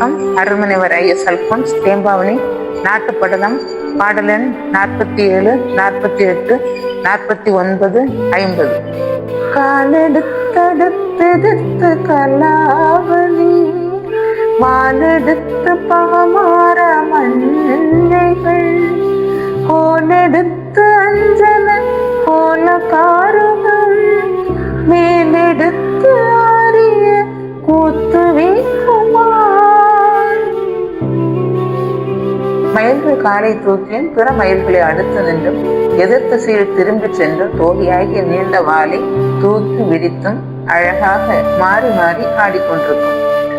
இயக்கம் அருள்முனைவர் ஐஎஸ் அல்போன்ஸ் தேம்பாவணி. நாட்டுப்படலம் பாடலெண் 47, 48, 49, 50. காலெடுத்தெடுத்தெடுத்து கலாவலி வாலெடுத்து பாமார மண்ணைகள் கோலெடுத்து அஞ்சன கோல காருகம் மேலெடுத்து ஆரிய கூத்து வீசுமார். மயில்கள் காலை தூக்கியும் பிற மயில்களை அடுத்து நின்றும் எதிர் திசையில் திரும்பி சென்று தோகையாகிய நீண்ட வாளை தூக்கி விரித்தும் அழகாக மாறி மாறி ஆடிக்கொண்டிருக்கும்.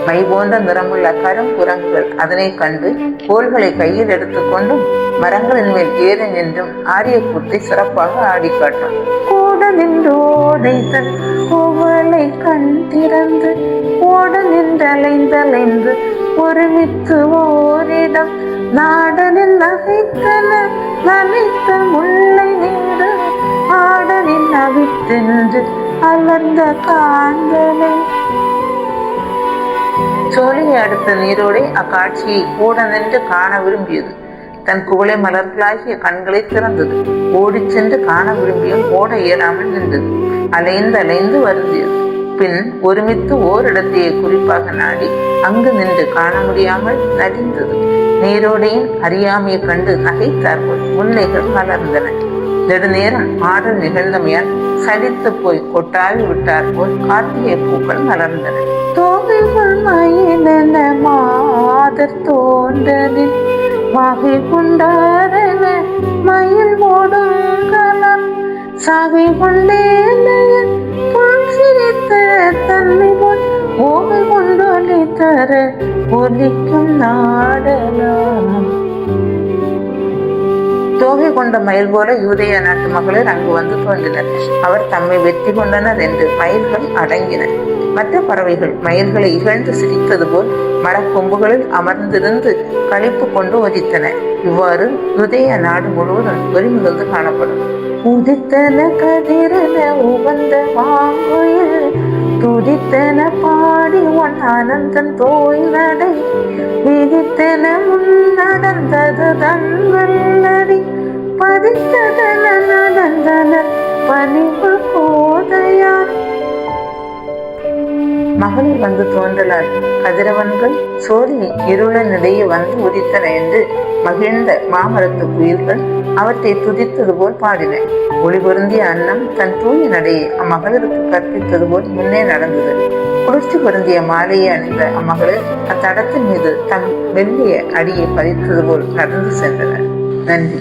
மை போன்ற நிறமுள்ள கருங்குரங்குகள் அதனை கண்டு கோல்களை கையில் எடுத்துக்கொண்டும் மரங்களின் மேல் ஏறி நின்றும் ஆரிய கூத்தை சிறப்பாக ஆடி காட்டும். கூட நின்று ஓடைத்தன் கோவலை கண் திறந்து ஓட நின்றலைந்தலைந்து ஒருமித்து ஓரிடம் நாடனில் நகைத்தன நனைத்த முல்லை நின்று ஆடனில் அவித்தென்று அலர்ந்த காந்தனை. சோலையை அடுத்த நீரோடை அக்காட்சியை கூட நின்று காண விரும்பியது. தன் குவளை மலர்களாகிய கண்களை திறந்தது. ஓடி சென்று காண விரும்பியும் ஓட இயலாமல் நின்றது. அலைந்து அலைந்து வருந்தியது. பின் ஒருமித்து ஓரிடத்தையே குறிப்பாக நாடி அங்கு நின்று காண முடியாமல் நடிந்தது. நீரோடையின் அறியாமையை கண்டு நகைத்தார்கள். முல்லைகள் மலர்ந்தன. நெடுநேரம் ஆடல் நிகழ்ந்தமையால் சலித்து போய் கொட்டாவி விட்டார் போல் கார்த்திகை பூக்கள் மலர்ந்தன. தோகைகள் மயிலென மாதர் தோன்றலில் வகை கொண்டாரன மயில் ஓடுங்கலம் சாகை கொண்டேலையில் புல் சிரித்த தன்மை போல் ஓகை கொண்டொலி தர ஒலிக்கும் நாடலாம். தோகை கொண்ட மயில் போல யூதேய நாட்டு மகளிர் அங்கு வந்து தோன்றினர். அவர் தம்மை வெற்றி கொண்டனர் என்று மயில்கள் அடங்கின. மற்ற பறவைகள் மயில்களை இகழ்ந்து சிரித்தது போல் மரக்கொம்புகளில் அமர்ந்திருந்து களிப்பு கொண்டு ஒதித்தன. இவ்வாறு யூதேய நாடு முழுவதும் ஒருமிருந்து காணப்படும். உதித்தன கதிரன உவந்த வாங்குயில் துதித்தன பாடி உன் அனந்தன் தோய் நடை விதித்தன முன் நடந்தது தன் வெள்ளடி பதித்ததன நடந்தன பணிவு கோதையார். மகளிர் வந்து தோன்றலார். கதிரவன்கள் சோழி இருளனிடையே வந்து உதித்தன என்று மகிழ்ந்த மாமரத்து குயில்கள் அவற்றை துதித்தது போல் பாடின. ஒளி பொருந்திய அன்னம் தன் தூய நடையை அம்மகளிருக்கு கற்பித்தது போல் முன்னே நடந்தது. குளிர்ச்சி பொருந்திய மாலையை அணிந்த அம்மகளிர் அத்தடத்தின் மீது தம் மெல்லிய அடியை பதித்தது போல் நடந்து சென்றனர். நன்றி.